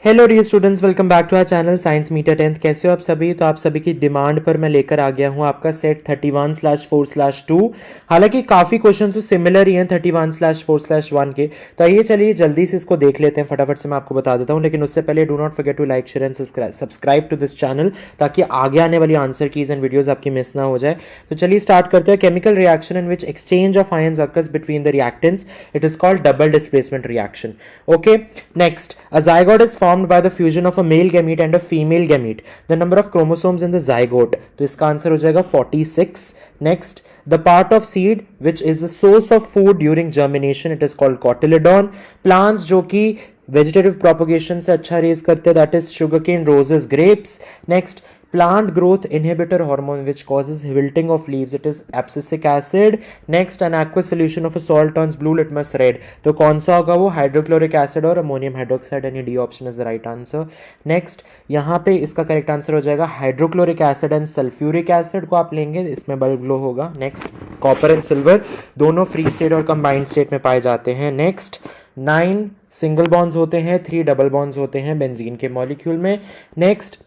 Hello dear students, welcome back to our channel science meter 10th। कैसे हो आप सभी? तो आप सभी की डिमांड पर मैं लेकर आ गया हूं आपका सेट 31/4/2। हालांकि काफ़ी क्वेश्चन तो सिमिलर ही हैं 31/4/1 के। तो आइए चलिए जल्दी से इसको देख लेते हैं, फटाफट से मैं आपको बता देता हूं। लेकिन उससे पहले do not forget to like share and subscribe to this channel, ताकि आगे आने वाली आंसर कीज एंड वीडियोज आपकी मिस ना हो जाए। तो चलिए स्टार्ट करते हैं। Chemical reaction in which exchange of ions occurs between the reactants, it is called double displacement reaction. Okay, next, a zygote is formed by the fusion of a male gamete and a female gamete. The number of chromosomes in the zygote, तो इसका answer हो जाएगा 46. Next, the part of seed which is the source of food during germination, it is called cotyledon. Plants जो कि vegetative propagation से अच्छा raise करते हैं, that is sugarcane, roses, grapes. Next, plant growth inhibitor hormone which causes wilting of leaves, it is abscisic acid. Next, an aqueous solution of a salt turns blue litmus red, तो कौन सा होगा वो? Hydrochloric acid और ammonium hydroxide, यानी D option is the right answer. Next, यहाँ पे इसका करेक्ट आंसर हो जाएगा hydrochloric acid and sulphuric acid को आप लेंगे, इसमें बल्ब ग्लो होगा. नेक्स्ट, कॉपर एंड सिल्वर दोनों फ्री स्टेट और कंबाइंड स्टेट में पाए जाते हैं. नेक्स्ट, 9 सिंगल बॉन्ड्स होते हैं, 3 डबल बॉन्ड्स होते हैं बेंजीन के मॉलिक्यूल में. नेक्स्ट,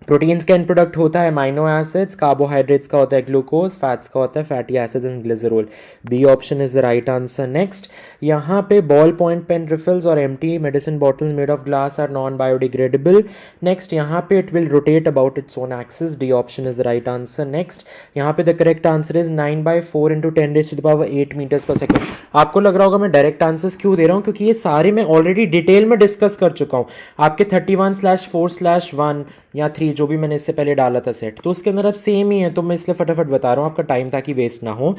प्रोटीन्स का एंड प्रोडक्ट होता है अमाइनो एसिड्स, कार्बोहाइड्रेट्स का होता है ग्लूकोज, फैट्स का होता है fatty acids and glycerol. B option is the right answer. Next, यहाँ पे बॉल पॉइंट पेन रिफिल्स और empty medicine bottles made of glass are non biodegradable. Next, यहाँ पे it will rotate about its own axis. D option is the right answer. Next, यहाँ पे the correct answer is 9/4 × 10⁻8 metres per second. आपको लग रहा होगा मैं direct answers क्यों दे रहा हूँ, क्योंकि ये सारे मैं ऑलरेडी डिटेल में डिस्कस कर चुका हूँ. आपके 31/4/1 या 3 जो भी मैंने इससे पहले डाला था सेट, तो उसके अंदर अब सेम ही है, तो मैं इसलिए फटाफट बता रहा हूँ आपका टाइम ताकि वेस्ट ना हो.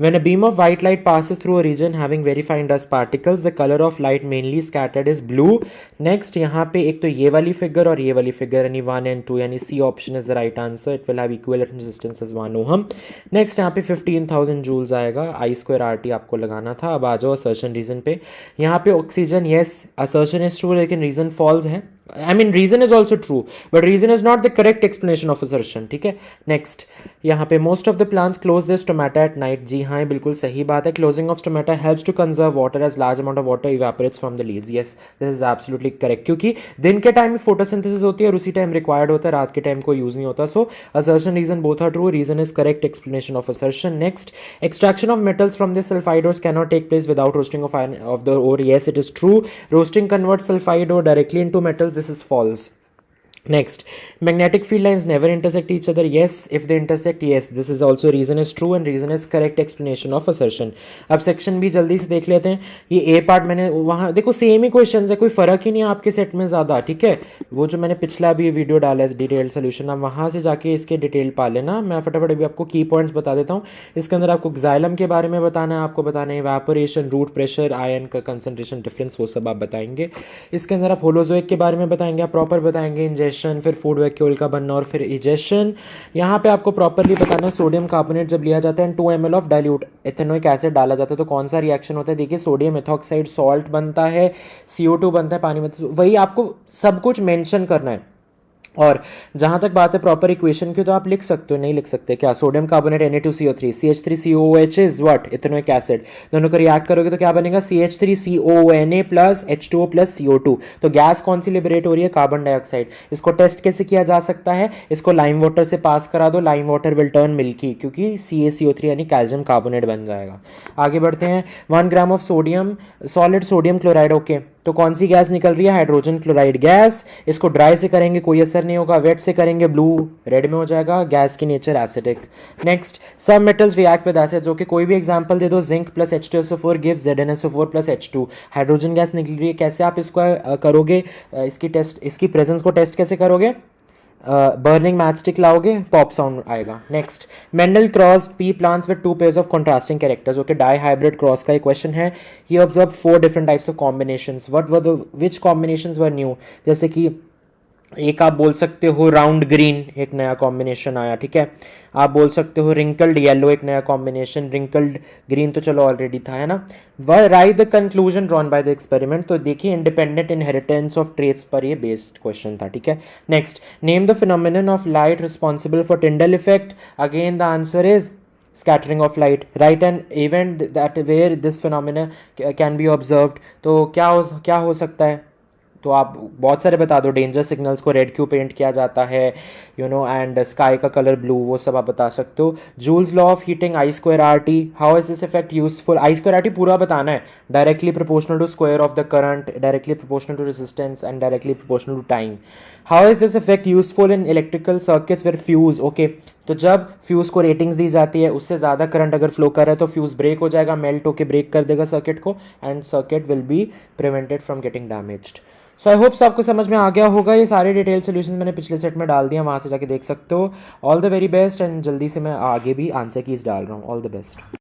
When a beam of white light passes through a region having very fine dust particles, the colour of light mainly scattered is blue. Next, यहाँ पे एक तो ये वाली फिगर और ये वाली फिगर, यानी 1 and 2, यानी C option is the right answer. It will have equivalent resistance as 1 ohm. Next, यहाँ पे 15,000 जूल्स आएगा. I²RT आपको लगाना था. अब आ जाओ असर्शन रीजन पे. यहाँ पे oxygen, yes assertion is true, लेकिन रीजन फॉल्स है. I mean reason is also true, but reason is not the correct explanation of assertion. ठीक है. नेक्स्ट, यहाँ पे most of the plants close their stomata at night. जी हाँ, बिल्कुल सही बात है. Closing of stomata helps to conserve water as large amount of water evaporates from the leaves. Yes, this is absolutely correct. क्योंकि दिन के टाइम में photosynthesis होती है और उसी टाइम required होता है, रात के टाइम कोई यूज नहीं होता. So assertion reason both are true. Reason is correct explanation of assertion. Next, extraction of metals from the sulfide ores cannot take place without roasting of the ore. Yes, it is true. Roasting converts sulfide ore directly into metals. This is false. Next, magnetic field lines never intersect each other. Yes, if they intersect, yes, this is also reason is true and reason is correct explanation of assertion. अब section भी जल्दी से देख लेते हैं. ये ए part मैंने वहाँ देखो सेम ही क्वेश्चन है, कोई फर्क ही नहीं है आपके सेट में ज़्यादा. ठीक है, वो जो मैंने पिछला भी वीडियो डाला है डिटेल सोल्यूशन, आप वहाँ से जाके इसके डिटेल पा लेना. मैं फटाफट अभी आपको की पॉइंट्स बता देता हूँ. इसके अंदर आपको एक्साइलम के बारे में बताना है, आपको बताना है इवेपोरेशन, रूट प्रेशर, आयन का कंसंट्रेशन डिफरेंस, वो सब आप बताएंगे. इसके अंदर आप होलोजोइक के बारे में बताएंगे, आप प्रॉपर बताएंगे इंजेक्शन, फिर फूड वैक्यूल का बनना और फिर इजेशन. यहाँ पे आपको प्रॉपरली बताना है सोडियम कार्बोनेट जब लिया जाता है 2 ml of dilute ethanoic acid डाला जाता है तो कौन सा रिएक्शन होता है. देखिए, सोडियम एथॉक्साइड सॉल्ट बनता है, CO2 बनता है पानी में. तो वही आपको सब कुछ मेंशन करना है. और जहाँ तक बात है प्रॉपर इक्वेशन की, तो आप लिख सकते हो, नहीं लिख सकते क्या? Sodium carbonate Na2CO3, CH3COOH is what? Ethanoic acid. दोनों को रिएक्ट करोगे तो क्या बनेगा? CH3COONA plus H2O plus CO2. तो गैस कौन सी लिबरेट हो रही है? Carbon dioxide. इसको टेस्ट कैसे किया जा सकता है? इसको लाइम वाटर से पास करा दो, lime water will turn milky, क्योंकि CaCO3 यानी कैल्शियम कार्बोनेट बन जाएगा. आगे बढ़ते हैं. 1 gram of sodium, solid sodium chloride. Okay, तो कौन सी गैस निकल रही है? Hydrogen chloride gas. इसको ड्राई से करेंगे कोई असर नहीं होगा, वेट से करेंगे ब्लू रेड में हो जाएगा. गैस की नेचर एसिडिक. नेक्स्ट, सब मेटल्स रिएक्ट विद एसिड. जो कि कोई भी एग्जांपल दे दो. Zinc plus H2SO4 gives ZnSO4 plus H2. Hydrogen gas निकल रही है. कैसे आप इसको करोगे? इसकी टेस्ट, इसकी प्रेजेंस को टेस्ट कैसे करोगे? बर्निंग मैच स्टिक लाओगे, पॉप साउंड आएगा. Next, Mendel crossed pea plants with 2 pairs of contrasting characters. Okay, dihybrid cross का एक क्वेश्चन है. He observe 4 different types of combinations. What were the which combinations were new? जैसे कि एक आप बोल सकते हो राउंड ग्रीन, एक नया कॉम्बिनेशन आया. ठीक है, आप बोल सकते हो रिंकल्ड येलो, एक नया कॉम्बिनेशन. रिंकल्ड ग्रीन तो चलो ऑलरेडी था, है ना. Right the conclusion drawn by the experiment. तो देखिए, इंडिपेंडेंट इनहेरिटेंस ऑफ ट्रेट्स पर ये बेस्ड क्वेश्चन था. ठीक है. Next, name the phenomenon of light responsible for Tyndall effect. Again the answer is scattering of light. Write an event that where this phenomena can be observed. तो क्या हो सकता है? तो आप बहुत सारे बता दो, डेंजर सिग्नल्स को रेड क्यों पेंट किया जाता है, एंड स्काई का कलर ब्लू, वो सब आप बता सकते हो। Joule's law of heating I square R T, how is this effect useful, I square R T पूरा बताना है, directly proportional to square of the current, directly proportional to resistance and directly proportional to time. How is this effect useful in electrical circuits where fuse, okay, तो जब fuse को ratings दी जाती है, उससे ज़्यादा करंट अगर फ्लो कर रहा है तो फ्यूज़ ब्रेक हो जाएगा, मेल्ट होकर ब्रेक कर देगा सर्किट को, and circuit will be prevented from getting damaged. So I hopes आपको समझ में आ गया होगा। ये सारे डिटेल सोल्यूशन मैंने पिछले सेट में डाल दिया, वहाँ से जाके देख सकते हो। All the very best, and जल्दी से मैं आगे भी आंसर कीज डाल रहा हूँ। All the best.